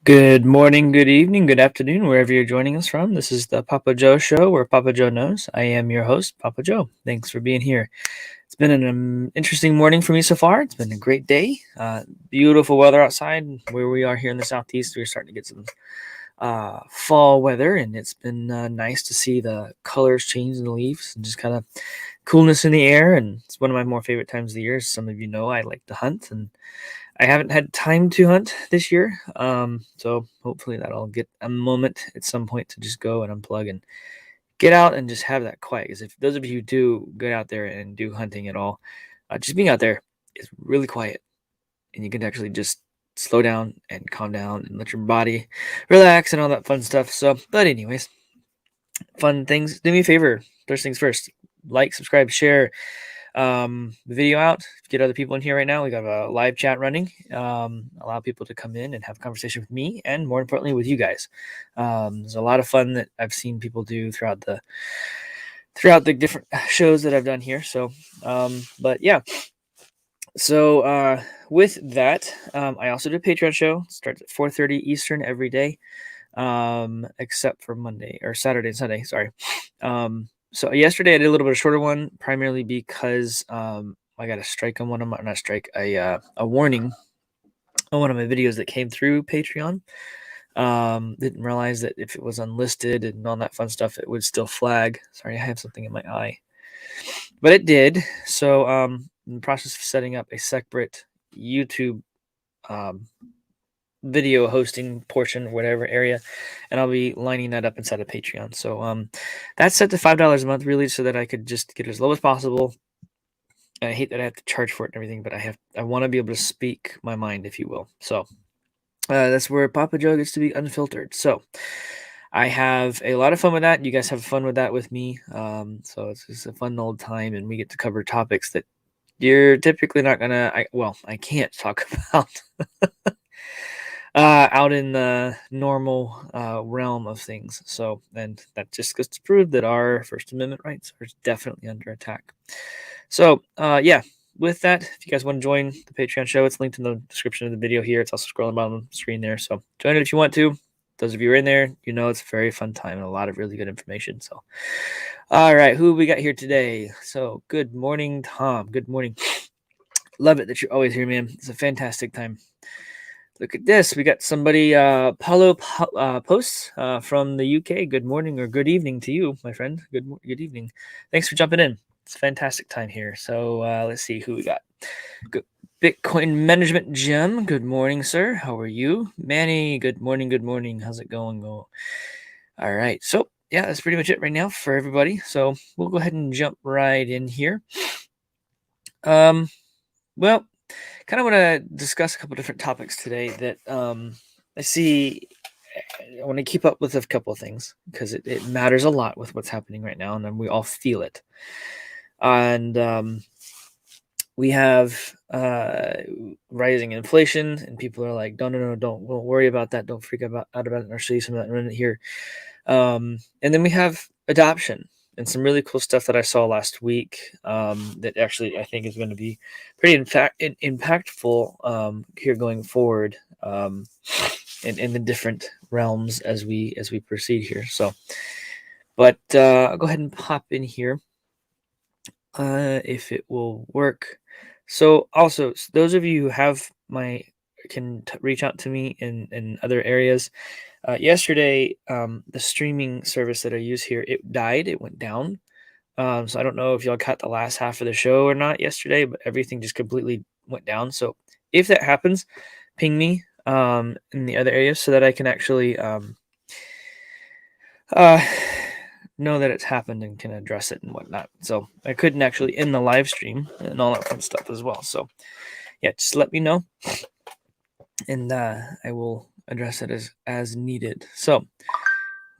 Good morning, good evening, good afternoon, wherever you're joining us from. This is the Papa Joe Show, where Papa Joe knows. I am your host, Papa Joe. Thanks for being here. It's been an interesting morning for me so far. It's been a great day. Beautiful weather outside. Where we are here in the southeast, we're starting to get some fall weather, and it's been nice to see the colors change in the leaves and just kind of coolness in the air. And it's one of my more favorite times of the year. As some of you know, I like to hunt, and I haven't had time to hunt this year, so hopefully that I'll get a moment at some point to just go and unplug and get out and just have that quiet. Because if those of you who do get out there and do hunting at all, just being out there is really quiet, and you can actually just slow down and calm down and let your body relax and all that fun stuff. So, but anyways, fun things. Do me a favor. First things first. Like, subscribe, share the video out, get other people in here right now. We got a live chat running, allow people to come in and have a conversation with me, and more importantly with you guys. There's a lot of fun that I've seen people do throughout the different shows that I've done here. So but yeah, so with that, I also do a Patreon show. It starts at 4:30 Eastern every day, except for Monday or Saturday and Sunday, sorry. So yesterday I did a little bit of shorter one, primarily because I got a strike on one of my, not strike, a warning on one of my videos that came through Patreon. Didn't realize that if it was unlisted and all that fun stuff, it would still flag. Sorry, I have something in my eye, but it did. So in the process of setting up a separate YouTube video hosting portion, whatever area, and I'll be lining that up inside of Patreon. So that's set to $5 a month, really, so that I could just get as low as possible. And I hate that I have to charge for it and everything, but I want to be able to speak my mind, if you will. So that's where Papa Joe gets to be unfiltered. So I have a lot of fun with that. You guys have fun with that with me. So it's just a fun old time, and we get to cover topics that you're typically not gonna. I can't talk about out in the normal realm of things. So, and that just goes to prove that our First Amendment rights are definitely under attack. So, yeah, with that, if you guys want to join the Patreon show, it's linked in the description of the video here. It's also scrolling bottom of the screen there. So, join it if you want to. Those of you who are in there, you know it's a very fun time and a lot of really good information. So, all right, who we got here today? So, good morning, Tom. Good morning. Love it that you're always here, man. It's a fantastic time. Look at this. We got somebody, Paulo Posts from the UK. Good morning or good evening to you, my friend. Good evening. Thanks for jumping in. It's a fantastic time here. So let's see who we got. Good. Bitcoin Management Gem. Good morning, sir. How are you? Manny, good morning. Good morning. How's it going? All right. So, yeah, that's pretty much it right now for everybody. So we'll go ahead and jump right in here. Well, kind of want to discuss a couple different topics today that I see. I want to keep up with a couple of things because it matters a lot with what's happening right now, and then we all feel it. And we have rising inflation, and people are like, no, don't worry about that. Don't freak out about it. And I'll show you some of that in here. And then we have adoption and some really cool stuff that I saw last week that actually I think is going to be pretty impactful here going forward in the different realms as we proceed here. So, but I'll go ahead and pop in here if it will work. So also, those of you who have can reach out to me in other areas. Yesterday, the streaming service that I use here, it died. It went down. So I don't know if y'all caught the last half of the show or not yesterday, but everything just completely went down. So if that happens, ping me in the other areas so that I can actually know that it's happened and can address it and whatnot. So I couldn't actually end the live stream and all that fun stuff as well. So yeah, just let me know, and I will address it as needed. So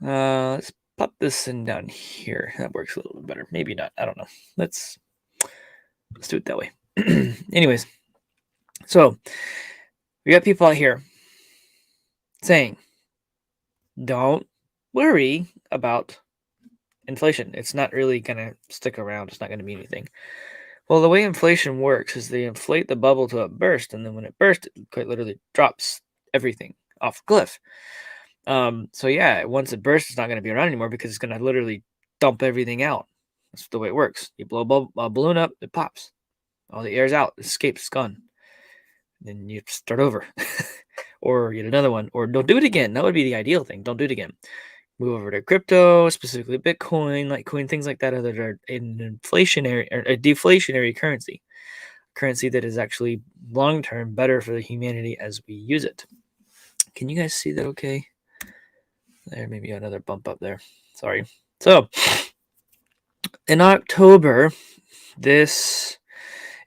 let's pop this in down here. That works a little bit better. Maybe not. I don't know. Let's do it that way. Anyways, so we got people out here saying, don't worry about inflation. It's not really going to stick around. It's not going to mean anything. Well, the way inflation works is they inflate the bubble to a burst, and then when it bursts, it quite literally drops everything. off a cliff. So yeah, once it bursts, it's not going to be around anymore because it's going to literally dump everything out. That's the way it works. You blow a balloon up, it pops. All the air's out, it escapes, it's gone. Then you start over. Or get another one. Or don't do it again. That would be the ideal thing. Don't do it again. Move over to crypto, specifically Bitcoin, Litecoin, things like that that are an inflationary or a deflationary currency that is actually long-term better for the humanity as we use it. Can you guys see that okay? There, maybe another bump up there. Sorry. So, in October, this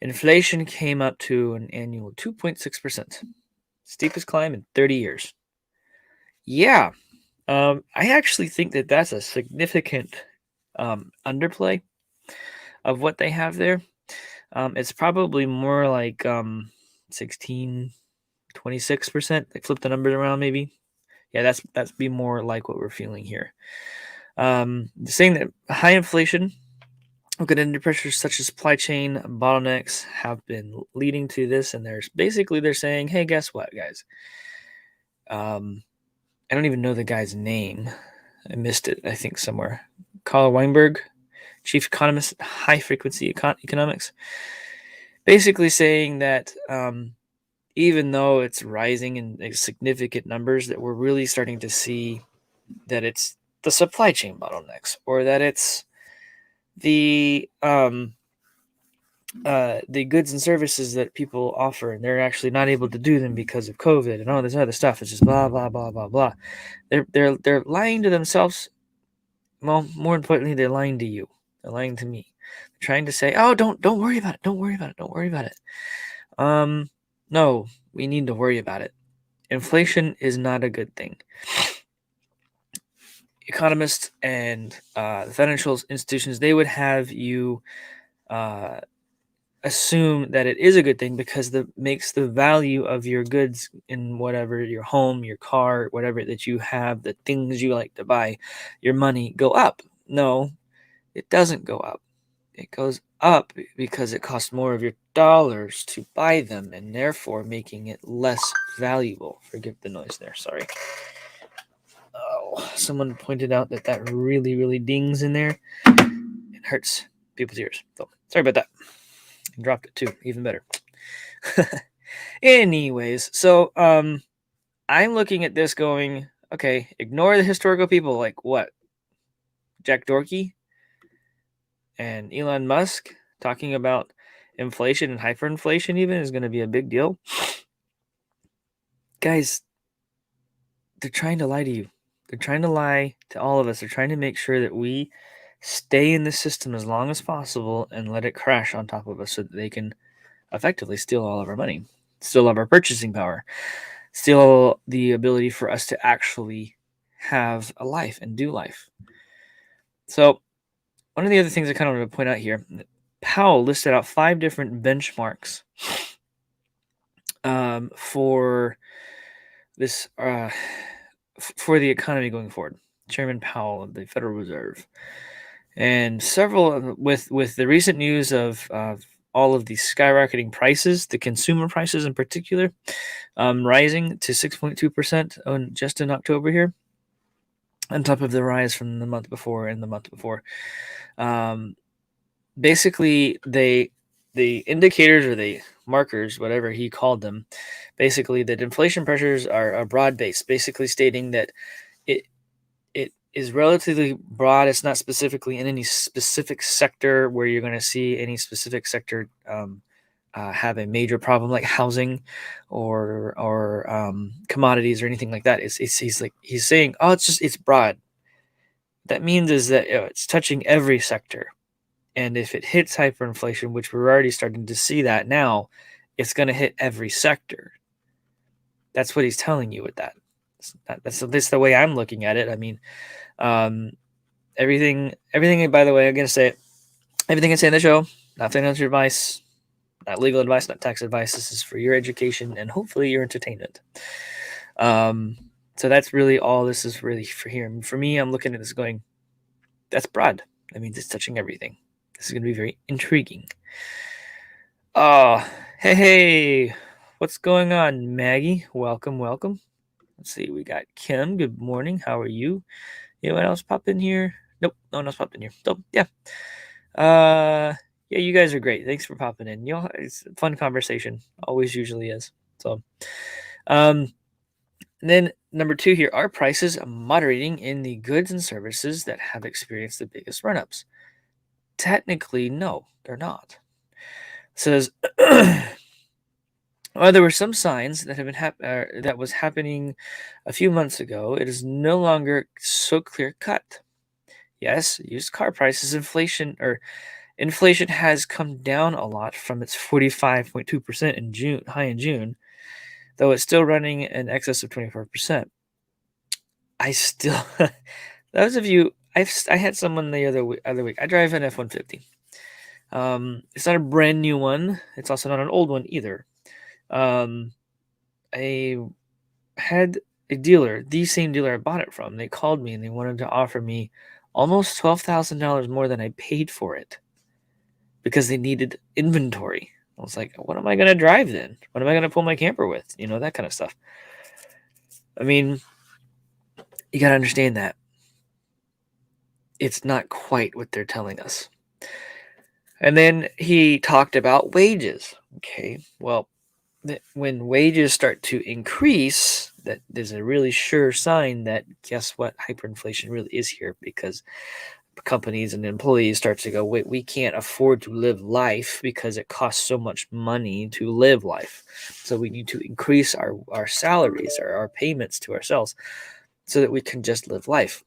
inflation came up to an annual 2.6%. Steepest climb in 30 years. Yeah. I actually think that that's a significant underplay of what they have there. It's probably more like 16, 26%. They flip the numbers around maybe. Yeah, that's be more like what we're feeling here. Saying that high inflation will get into pressures such as supply chain bottlenecks have been leading to this, and they're saying, hey, guess what, guys? I don't even know the guy's name. I missed it, I think, somewhere. Carl Weinberg, chief economist at High Frequency Economics, basically saying that even though it's rising in significant numbers, that we're really starting to see that it's the supply chain bottlenecks, or that it's the goods and services that people offer, and they're actually not able to do them because of COVID and all this other stuff. It's just blah blah blah blah blah. They're lying to themselves. Well, more importantly, they're lying to you. They're lying to me. They're trying to say, "Oh, don't worry about it. Don't worry about it. Don't worry about it." No, we need to worry about it. Inflation is not a good thing. Economists and the financial institutions, they would have you assume that it is a good thing because that makes the value of your goods in whatever, your home, your car, whatever that you have, the things you like to buy, your money go up. No, it doesn't go up. It goes up because it costs more of your dollars to buy them, and therefore making it less valuable. Forgive the noise there, sorry. Oh, someone pointed out that really, really dings in there. It hurts people's ears. So, sorry about that. I dropped it too, even better. Anyways, so I'm looking at this going, okay, ignore the historical people like what? Jack Dorsey and Elon Musk talking about inflation and hyperinflation even is going to be a big deal. Guys, they're trying to lie to you. They're trying to lie to all of us. They're trying to make sure that we stay in the system as long as possible and let it crash on top of us so that they can effectively steal all of our money, steal all of our purchasing power, steal the ability for us to actually have a life and do life. So one of the other things I kind of want to point out here, Powell listed out 5 different benchmarks for this for the economy going forward. Chairman Powell of the Federal Reserve, and several with the recent news of all of the skyrocketing prices, the consumer prices in particular, rising to 6.2% just in October here, on top of the rise from the month before and the month before. Basically, the indicators or the markers, whatever he called them, basically that inflation pressures are broad-based, basically stating that it is relatively broad. It's not specifically in any specific sector where you're going to see any specific sector have a major problem like housing or commodities or anything like that. He's saying, oh, it's broad. That means is that it's touching every sector. And if it hits hyperinflation, which we're already starting to see that now, it's going to hit every sector. That's what he's telling you with that. That's the way I'm looking at it. I mean, everything. By the way, I'm going to say it. Everything I say in the show, not financial advice, not legal advice, not tax advice. This is for your education and hopefully your entertainment. So that's really all this is really for here. And for me, I'm looking at this going, that's broad. That means it's touching everything. This is going to be very intriguing. Oh, hey, what's going on, Maggie? Welcome. Let's see. We got Kim. Good morning. How are you? Anyone else pop in here? Nope. No one else popped in here. So, yeah. Yeah, you guys are great. Thanks for popping in. It's a fun conversation. Always usually is. So, and then number 2 here, are prices moderating in the goods and services that have experienced the biggest run-ups? Technically, no, they're not. It says, while there were some signs that have been that was happening a few months ago, it is no longer so clear cut. Yes, used car prices inflation has come down a lot from its 45.2% in June, though it's still running in excess of 24%. I still, those of you, I had someone the other week. I drive an F-150. It's not a brand new one. It's also not an old one either. I had a dealer, the same dealer I bought it from. They called me and they wanted to offer me almost $12,000 more than I paid for it because they needed inventory. I was like, what am I going to drive then? What am I going to pull my camper with? That kind of stuff. I mean, you got to understand that it's not quite what they're telling us. And then he talked about wages. Okay, well, when wages start to increase, that there's a really sure sign that guess what, hyperinflation really is here, because companies and employees start to go, wait, we can't afford to live life because it costs so much money to live life. So we need to increase our salaries or our payments to ourselves so that we can just live life.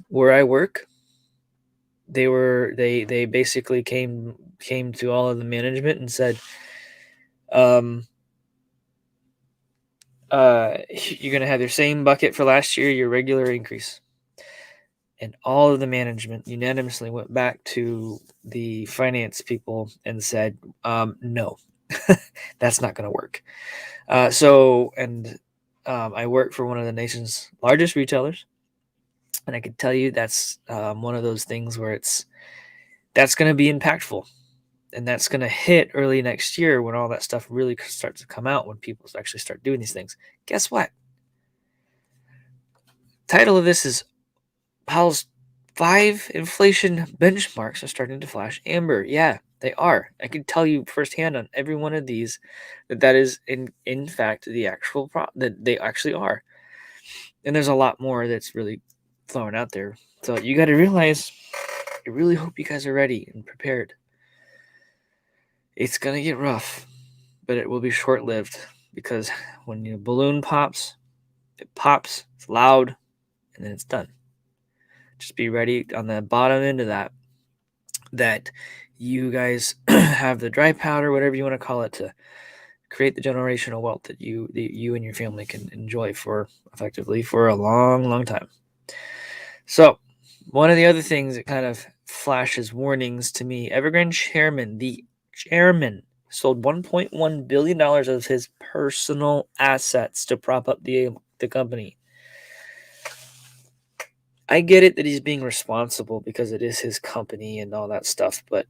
Where I work, they basically came to all of the management and said, you're going to have your same bucket for last year, your regular increase. And all of the management unanimously went back to the finance people and said, no, that's not going to work. I work for one of the nation's largest retailers. And I can tell you that's one of those things where that's going to be impactful. And that's going to hit early next year when all that stuff really starts to come out, when people actually start doing these things. Guess what? Title of this is Powell's 5 inflation benchmarks are starting to flash amber. Yeah, they are. I can tell you firsthand on every one of these that is in fact the actual that they actually are. And there's a lot more that's really thrown out there. So you got to realize, I really hope you guys are ready and prepared. It's going to get rough, but it will be short-lived, because when the balloon pops, it's loud, and then it's done. Just be ready on the bottom end of that you guys have the dry powder, whatever you want to call it, to create the generational wealth that you and your family can enjoy effectively for a long, long time. So one of the other things that kind of flashes warnings to me, Evergrande the chairman sold $1.1 billion of his personal assets to prop up the company. I get it that he's being responsible because it is his company and all that stuff, but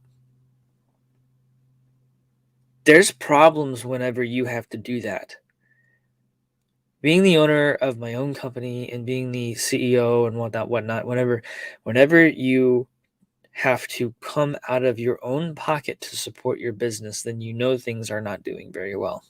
there's problems whenever you have to do that. Being the owner of my own company and being the CEO and whatnot, whenever you have to come out of your own pocket to support your business, then things are not doing very well.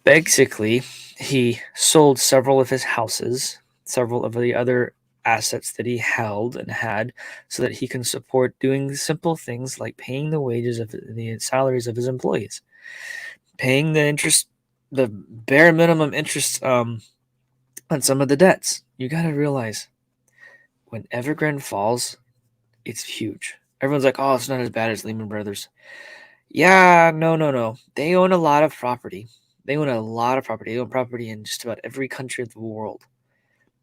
Basically, he sold several of his houses, several of the other assets that he held and had, so that he can support doing simple things like paying the wages of the salaries of his employees, paying the bare minimum interest on some of the debts. You got to realize, when Evergrande falls, it's huge. Everyone's like, oh, it's not as bad as Lehman Brothers. Yeah, no. They own a lot of property. They own property in just about every country of the world.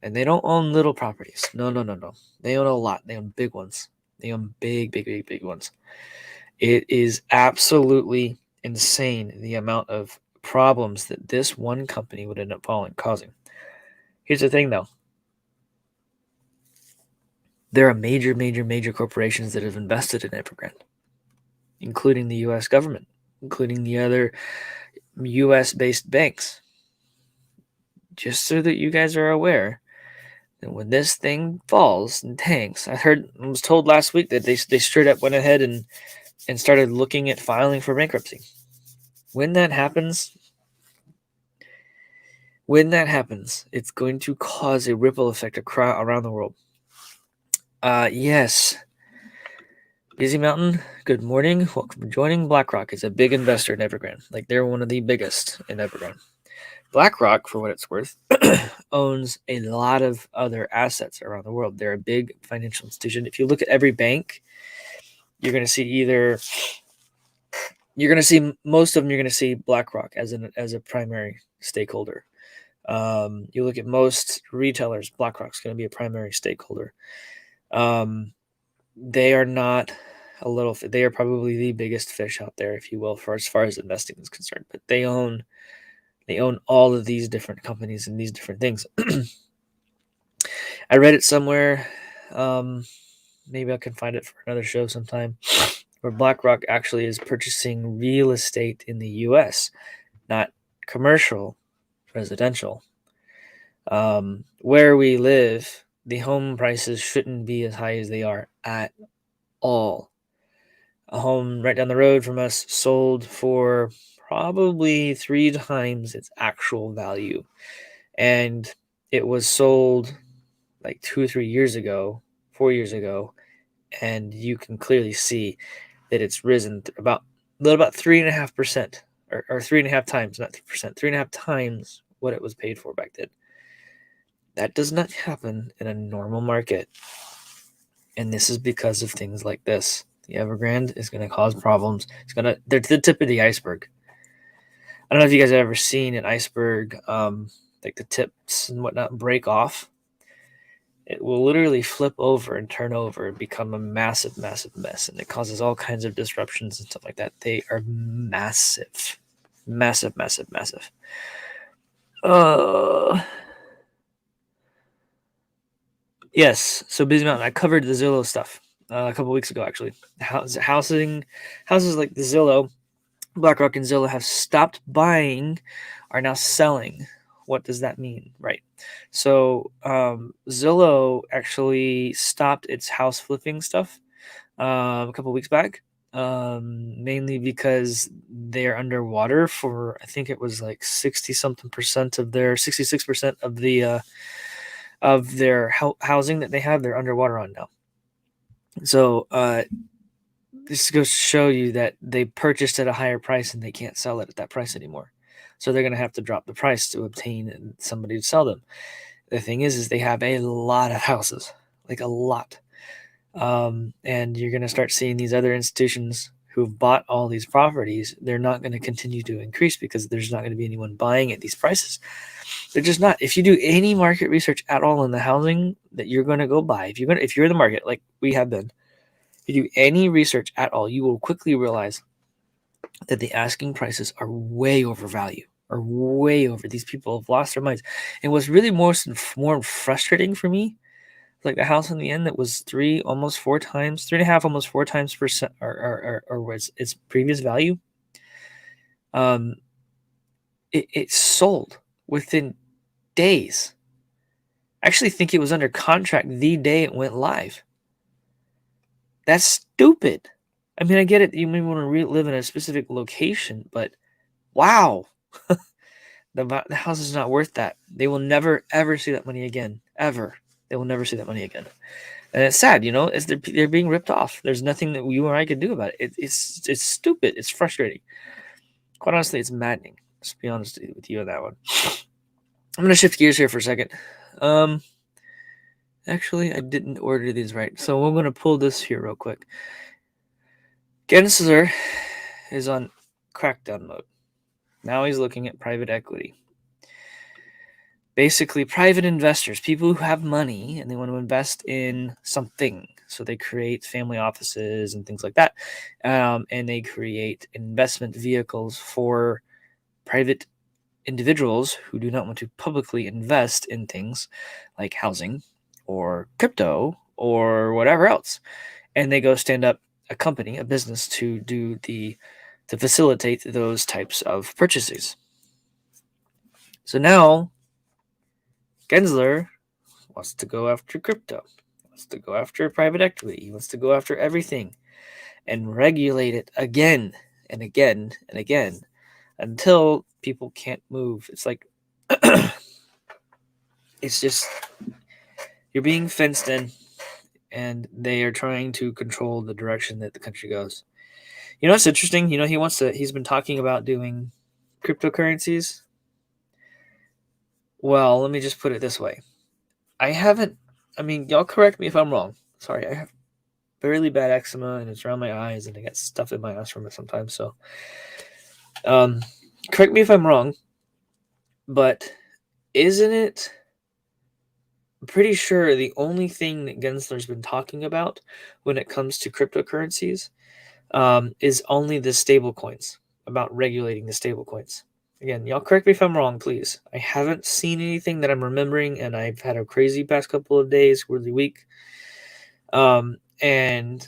And they don't own little properties. No. They own a lot. They own big ones. They own big ones. It is absolutely insane the amount of problems that this one company would end up causing. Here's the thing, though. There are major corporations that have invested in Evergrande, including the U.S. government, including the other U.S.-based banks. just so that you guys are aware that when this thing falls and tanks, I was told last week that they straight up went ahead and started looking at filing for bankruptcy. When that happens, it's going to cause a ripple effect around the world. Yes. Busy Mountain, good morning. Welcome for joining. BlackRock is a big investor in Evergrande. Like, they're one of the biggest in Evergrande. BlackRock, for what it's worth, owns a lot of other assets around the world. They're a big financial institution. If you look at every bank, you're going to see most of them. You're going to see BlackRock as a primary stakeholder. You look at most retailers, BlackRock's going to be a primary stakeholder. They are not a little. They are probably the biggest fish out there, if you will, as far as investing is concerned. But they own all of these different companies and these different things. I read it somewhere. Maybe I can find it for another show sometime, where BlackRock actually is purchasing real estate in the U.S., not commercial, residential. Where we live, the home prices shouldn't be as high as they are at all. A home right down the road from us sold for probably 3 times its actual value. And it was sold like 2 or 3 years ago, 4 years ago. And you can clearly see that it's risen about 3.5%, or 3.5 times, not 3%, 3.5 times what it was paid for back then. That does not happen in a normal market. And this is because of things like this. The Evergrande is going to cause problems. They're the tip of the iceberg. I don't know if you guys have ever seen an iceberg, like the tips and whatnot, break off. It will literally flip over and turn over and become a massive, massive mess. And it causes all kinds of disruptions and stuff like that. They are massive. Massive, massive, massive. Yes. So Busy Mountain, I covered the Zillow stuff a couple weeks ago, actually. Houses like the Zillow, BlackRock and Zillow have stopped buying, are now selling. What does that mean? Right. So Zillow actually stopped its house flipping stuff a couple weeks back, mainly because they're underwater for, I think it was like 66% of their housing that they have, they're underwater on now. So this goes to show you that they purchased at a higher price and they can't sell it at that price anymore. So they're going to have to drop the price to obtain somebody to sell them. The thing is they have a lot of houses, like a lot. And you're going to start seeing these other institutions who've bought all these properties. They're not going to continue to increase because there's not going to be anyone buying at these prices. They're just not. If you do any market research at all in the housing that you're going to go buy, if you're in the market like we have been, if you do any research at all, you will quickly realize that the asking prices are way over value, are way over. These people have lost their minds. And what's really more frustrating for me, like the house in the end that was 3.5, almost 4 times percent, or was its previous value. It sold within days. I actually think it was under contract the day it went live. That's stupid. I mean, I get it. You may want to live in a specific location, but wow, the house is not worth that. They will never, ever see that money again. Ever. They will never see that money again. And it's sad, they're being ripped off. There's nothing that you or I can do about it. It's stupid. It's frustrating. Quite honestly, it's maddening. Let's be honest with you on that one. I'm going to shift gears here for a second. Actually, I didn't order these right. So I'm going to pull this here real quick. Gensler is on crackdown mode. Now he's looking at private equity. Basically, private investors, people who have money and they want to invest in something. So they create family offices and things like that. And they create investment vehicles for private individuals who do not want to publicly invest in things like housing or crypto or whatever else. And they go stand up a company, a business to facilitate those types of purchases. So now Gensler wants to go after crypto. He wants to go after private equity. He wants to go after everything and regulate it again and again and again until people can't move. It's like it's just you're being fenced in, and they are trying to control the direction that the country goes. You know what's interesting? He's been talking about doing cryptocurrencies. Well, let me just put it this way. Y'all correct me if I'm wrong. Sorry, I have really bad eczema and it's around my eyes and I get stuff in my eyes from it sometimes. So, correct me if I'm wrong, but isn't it pretty sure the only thing that Gensler's been talking about when it comes to cryptocurrencies is only the stable coins, about regulating the stable coins. Again, y'all correct me if I'm wrong, please. I haven't seen anything that I'm remembering, and I've had a crazy past couple of days, really week. And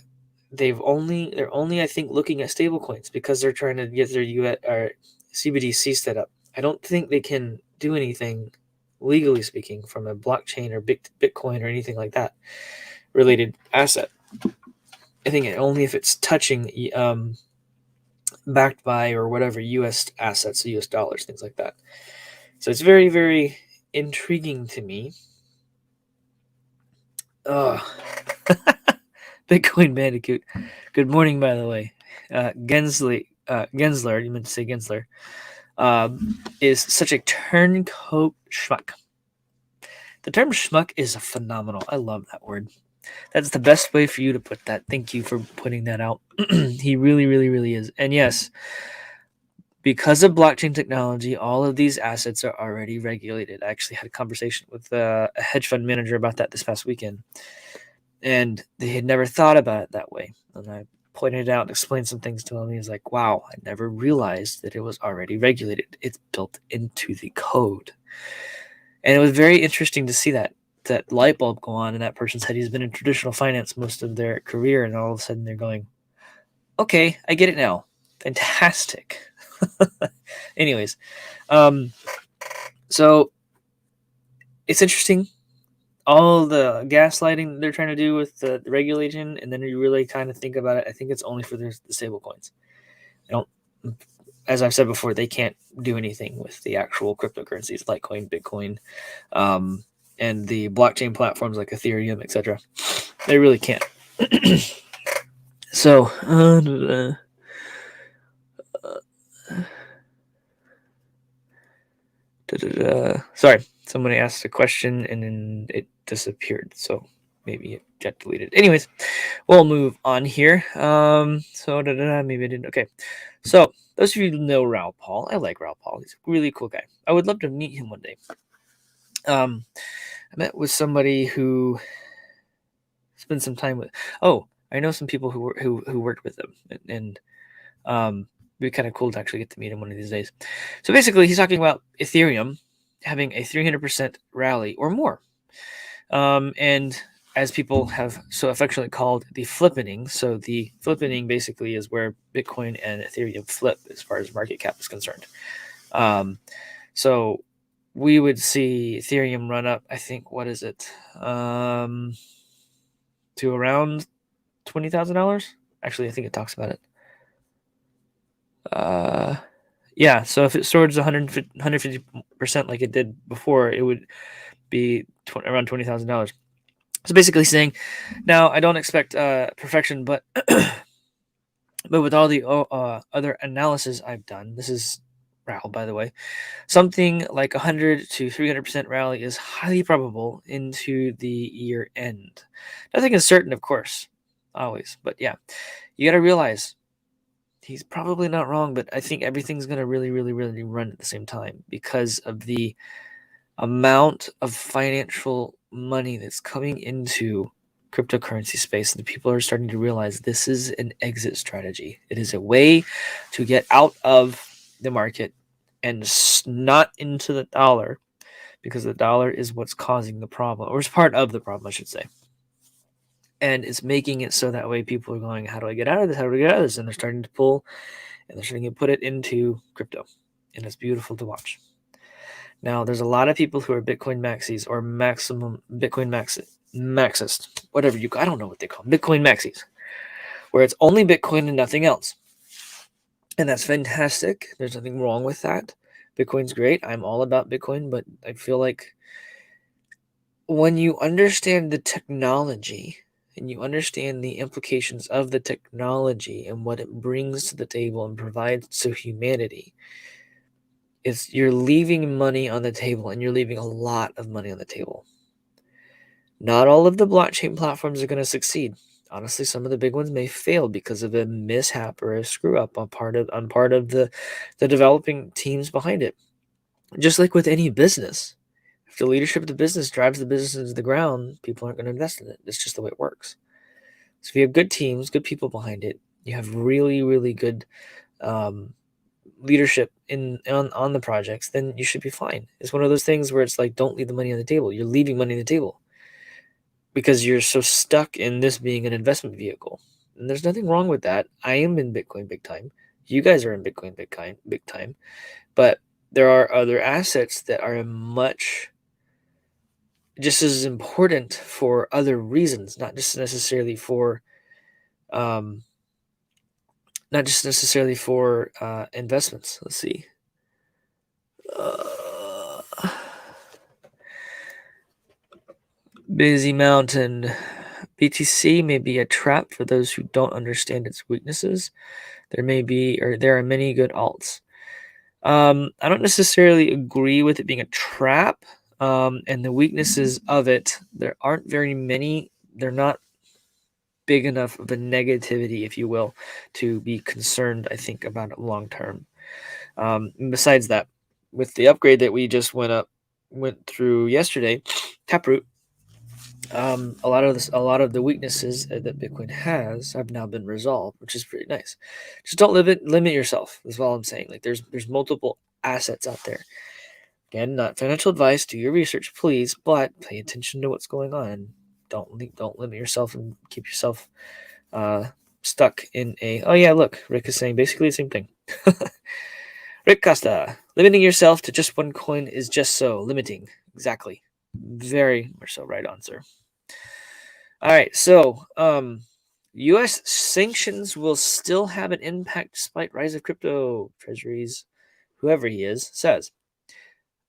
they're only I think looking at stable coins because they're trying to get their CBDC set up. I don't think they can do anything legally speaking from a blockchain or Bitcoin or anything like that related asset. I think only if it's touching backed by or whatever U.S. assets, U.S. dollars, things like that. So it's very, very intriguing to me. Bitcoin Bandicoot. Good morning, by the way. Gensler, you meant to say Gensler, is such a turncoat schmuck. The term schmuck is phenomenal. I love that word. That's the best way for you to put that. Thank you for putting that out. He really, really, really is. And yes, because of blockchain technology, all of these assets are already regulated. I actually had a conversation with a hedge fund manager about that this past weekend. And they had never thought about it that way. And I pointed out and explained some things to him. He was like, wow, I never realized that it was already regulated. It's built into the code. And it was very interesting to see that light bulb go on in that person's head. He's been in traditional finance most of their career, and all of a sudden they're going, okay, I get it now. Fantastic. Anyways, so it's interesting. All the gaslighting they're trying to do with the regulation, and then you really kind of think about it, I think it's only for the stable coins. As I've said before, they can't do anything with the actual cryptocurrencies, Litecoin, Bitcoin, and the blockchain platforms like Ethereum, etc. They really can't. So, sorry, somebody asked a question and then it disappeared. So maybe it got deleted. Anyways, we'll move on here. Maybe I didn't. Okay, so those of you who know Raoul Paul, I like Raoul Paul. He's a really cool guy. I would love to meet him one day. I met with somebody who spent some time with. Oh, I know some people who worked with him, and it'd be kind of cool to actually get to meet him one of these days. So basically, he's talking about Ethereum having a 300% rally or more, and as people have so affectionately called the flippening. So the flippening basically is where Bitcoin and Ethereum flip as far as market cap is concerned. So we would see Ethereum run up, I think, what is it? To around $20,000. Actually, I think it talks about it. Yeah, so if it soars 150% like it did before, it would be around $20,000. So basically saying, now I don't expect perfection, but but with all the other analysis I've done, this is Raoul, by the way, something like 100 to 300% rally is highly probable into the year end. Nothing is certain, of course, always, but yeah, you got to realize he's probably not wrong, but I think everything's going to really, really, really run at the same time because of the amount of financial money that's coming into cryptocurrency space, and the people are starting to realize this is an exit strategy. It is a way to get out of the market and not into the dollar, because the dollar is what's causing the problem, or is part of the problem, I should say. And it's making it so that way people are going, how do I get out of this? How do I get out of this? And they're starting to pull, and they're starting to put it into crypto. And it's beautiful to watch. Now, there's a lot of people who are Bitcoin maxis or maximum Bitcoin maxist, whatever I don't know what they call them, Bitcoin maxis, where it's only Bitcoin and nothing else. And that's fantastic. There's nothing wrong with that. Bitcoin's great. I'm all about Bitcoin, but I feel like when you understand the technology and you understand the implications of the technology and what it brings to the table and provides to humanity, you're leaving money on the table, and you're leaving a lot of money on the table. Not all of the blockchain platforms are going to succeed. Honestly, some of the big ones may fail because of a mishap or a screw up on part of the developing teams behind it. Just like with any business, if the leadership of the business drives the business into the ground, people aren't going to invest in it. It's just the way it works. So if you have good teams, good people behind it, you have really, really good leadership on the projects, then you should be fine. It's one of those things where it's like, don't leave the money on the table. You're leaving money on the table because you're so stuck in this being an investment vehicle. And there's nothing wrong with that. I am in Bitcoin big time. You guys are in Bitcoin big time. But there are other assets that are much just as important for other reasons, not just necessarily for investments. Let's see. Busy Mountain. BTC may be a trap for those who don't understand its weaknesses. There are many good alts. I don't necessarily agree with it being a trap, and the weaknesses of it. There aren't very many. They're not big enough of a negativity, if you will, to be concerned, I think, about it long term. Besides that, with the upgrade that we just went through yesterday, Taproot, a lot of the weaknesses that Bitcoin has have now been resolved, which is pretty nice. Just don't limit yourself. Is all I'm saying. Like there's multiple assets out there. Again, not financial advice. Do your research, please, but pay attention to what's going on. Don't limit yourself and keep yourself stuck in a. Oh yeah, look, Rick is saying basically the same thing. Rick Costa, limiting yourself to just one coin is just so limiting. Exactly. Very much so. Right on, sir. All right, so U.S. sanctions will still have an impact despite rise of crypto treasuries. Whoever he is says.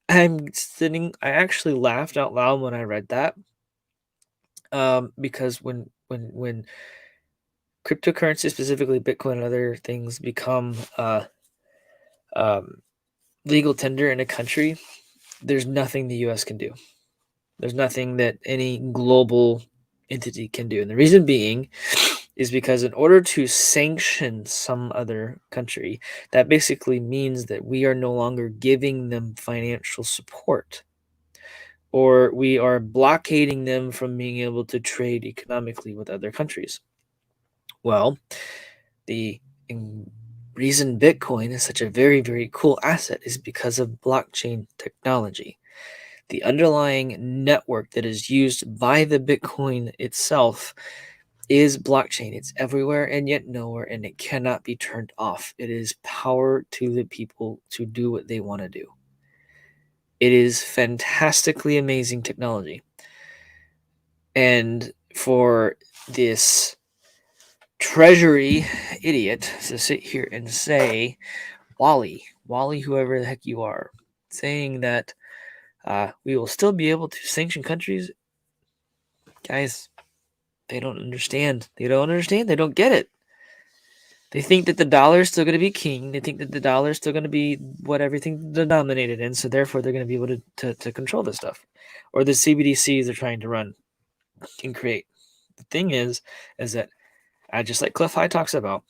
I actually laughed out loud when I read that, because when cryptocurrency, specifically Bitcoin and other things, become legal tender in a country, there's nothing the U.S. can do. There's nothing that any global entity can do. And the reason being is because in order to sanction some other country, that basically means that we are no longer giving them financial support, or we are blockading them from being able to trade economically with other countries. Well, the reason Bitcoin is such a very, very cool asset is because of blockchain technology. The underlying network that is used by the Bitcoin itself is blockchain. It's everywhere and yet nowhere, and it cannot be turned off. It is power to the people to do what they want to do. It is fantastically amazing technology. And for this treasury idiot to sit here and say, Wally, whoever the heck you are, saying that we will still be able to sanction countries, guys, they don't understand. They don't get it. They think that the dollar is still going to be king. They think that the dollar is still going to be what everything's denominated in. So therefore, they're going to be able to control this stuff, or the CBDCs are trying to run and create. The thing is that just like Cliff High talks about,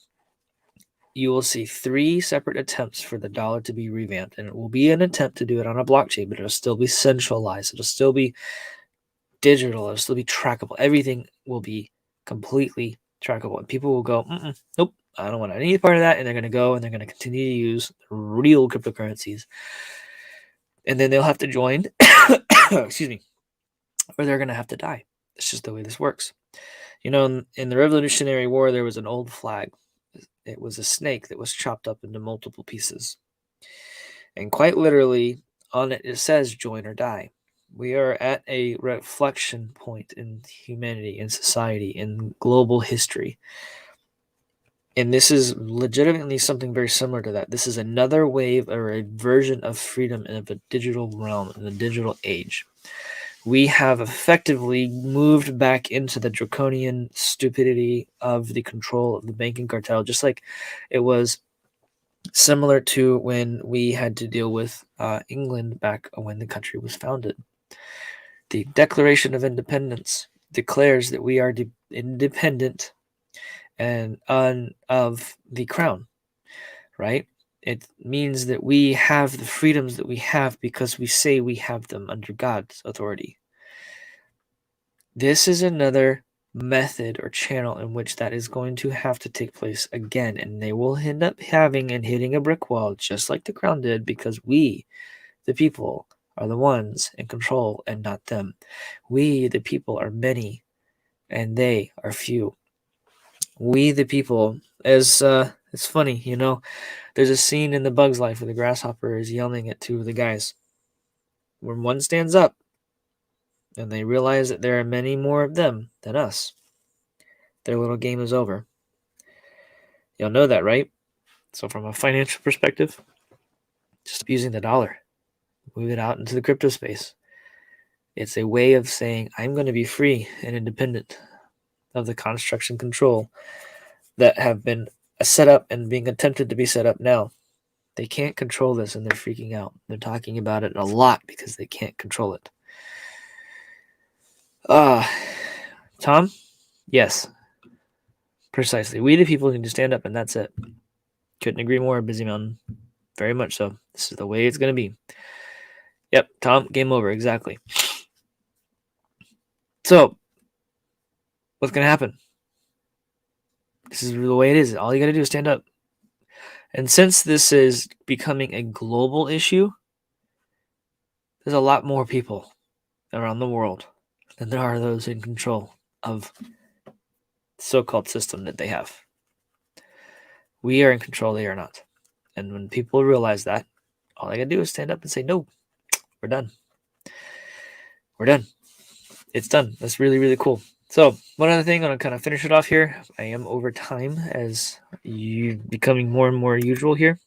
you will see 3 separate attempts for the dollar to be revamped, and it will be an attempt to do it on a blockchain, but it'll still be centralized. It'll still be digital. It'll still be trackable. Everything will be completely trackable, and people will go, nope, I don't want any part of that, and they're going to go and they're going to continue to use real cryptocurrencies, and then they'll have to join, excuse me, or they're going to have to die. It's just the way this works. You know, in the Revolutionary War, there was an old flag. It was a snake that was chopped up into multiple pieces, and quite literally, On it says join or die. We are at a reflection point in humanity, in society, in global history. And this is legitimately something very similar to that. This is another wave or a version of freedom in a digital realm, in the digital age. We have effectively moved back into the draconian stupidity of the control of the banking cartel, just like it was similar to when we had to deal with England back when the country was founded. The Declaration of Independence declares that we are independent and of the crown, right? It means that we have the freedoms that we have because we say we have them under God's authority. This is another method or channel in which that is going to have to take place again, and they will end up having and hitting a brick wall just like the crown did, because we, the people, are the ones in control and not them. We, the people, are many and they are few. We, the people, as it's funny, there's a scene in The Bug's Life where the grasshopper is yelling at two of the guys. When one stands up and they realize that there are many more of them than us, their little game is over. Y'all know that, right? So from a financial perspective, just using the dollar, move it out into the crypto space. It's a way of saying, I'm going to be free and independent of the constructs and control that have been set up and being attempted to be set up now. They can't control this and they're freaking out. They're talking about it a lot because they can't control it. Tom? Yes. Precisely. We the people need to stand up and that's it. Couldn't agree more, Busy Mountain. Very much so. This is the way it's going to be. Yep, Tom, game over. Exactly. So, what's going to happen? This is the way it is. All you got to do is stand up. And since this is becoming a global issue, there's a lot more people around the world than there are those in control of the so-called system that they have. We are in control, they are not. And when people realize that, all they got to do is stand up and say, no, we're done. We're done. It's done. That's really, really cool. So one other thing, I'm going to kind of finish it off here. I am over time as you becoming more and more usual here.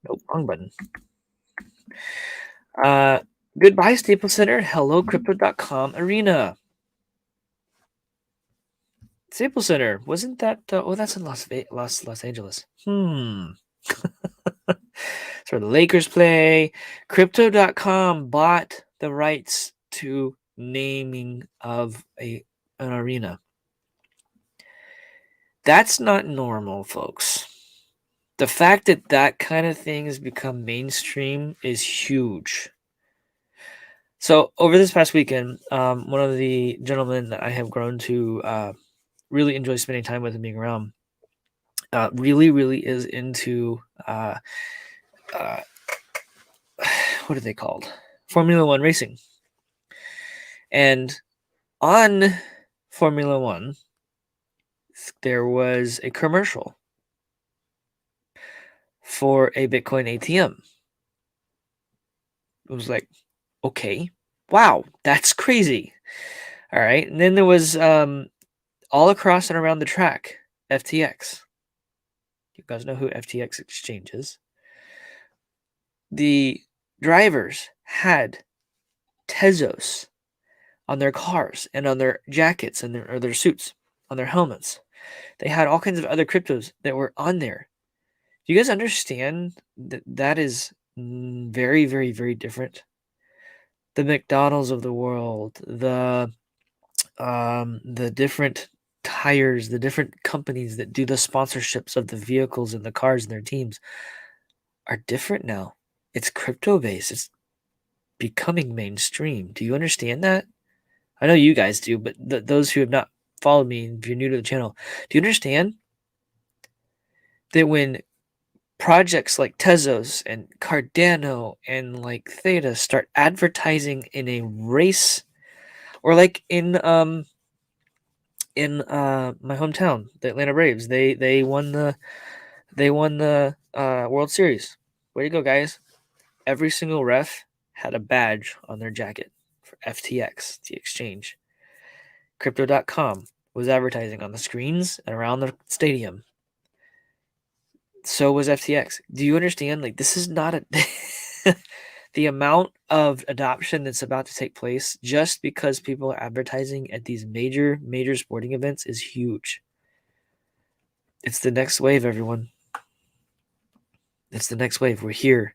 Nope, wrong button. Goodbye, Staples Center. Hello, Crypto.com Arena. Staples Center, wasn't that? That's in Los Angeles. That's where the Lakers play. Crypto.com bought the rights to naming of an arena. That's not normal, folks. The fact that that kind of thing has become mainstream is huge. So over this past weekend, one of the gentlemen that I have grown to really enjoy spending time with and being around really, really is into what are they called? Formula One racing. And on Formula One, there was a commercial for a Bitcoin ATM. It was like, okay, wow, that's crazy. All right. And then there was all across and around the track, FTX. You guys know who FTX Exchange is. The drivers had Tezos on their cars and on their jackets and their suits, on their helmets. They had all kinds of other cryptos that were on there. Do you guys understand that that is very, very, very different? The McDonald's of the world, the different tires, the different companies that do the sponsorships of the vehicles and the cars and their teams are different now. It's crypto based. It's becoming mainstream. Do you understand that? I know you guys do, but those who have not followed me, if you're new to the channel, do you understand that when projects like Tezos and Cardano and like Theta start advertising in a race, or like in my hometown, the Atlanta Braves, they won the World Series. Way to go, guys. Every single ref had a badge on their jacket for FTX, the exchange. Crypto.com was advertising on the screens and around the stadium. So was FTX. Do you understand? Like, this is not a the amount of adoption that's about to take place just because people are advertising at these major sporting events is huge. It's the next wave, everyone. It's the next wave. We're here.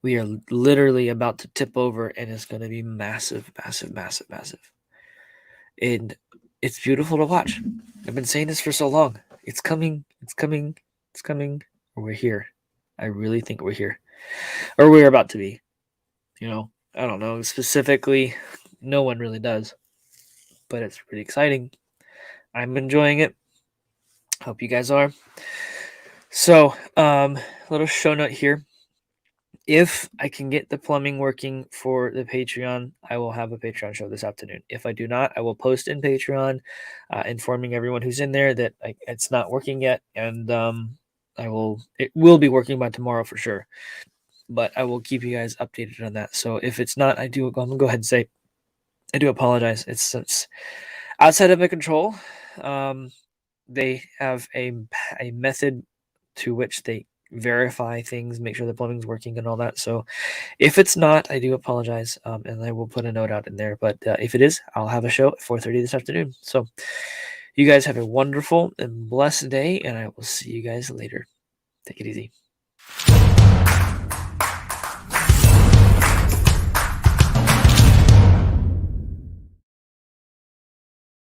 We are literally about to tip over, and it's going to be massive, massive, massive, massive. And it's beautiful to watch. I've been saying this for so long. It's coming. It's coming. It's coming. We're here. I really think we're here. Or we're about to be. You know, I don't know. Specifically, no one really does. But it's pretty exciting. I'm enjoying it. Hope you guys are. So, little show note here. If I can get the plumbing working for the Patreon, I will have a Patreon show this afternoon. If I do not, I will post in Patreon, informing everyone who's in there that it's not working yet, and it will be working by tomorrow for sure. But I will keep you guys updated on that. So if it's not, I'm gonna go ahead and say I do apologize. It's outside of my control. They have a method to which they verify things, make sure the plumbing's working and all that. So if it's not, I do apologize, and I will put a note out in there. But if it is, I'll have a show at 4:30 this afternoon. So you guys have a wonderful and blessed day, and I will see you guys later. Take it easy.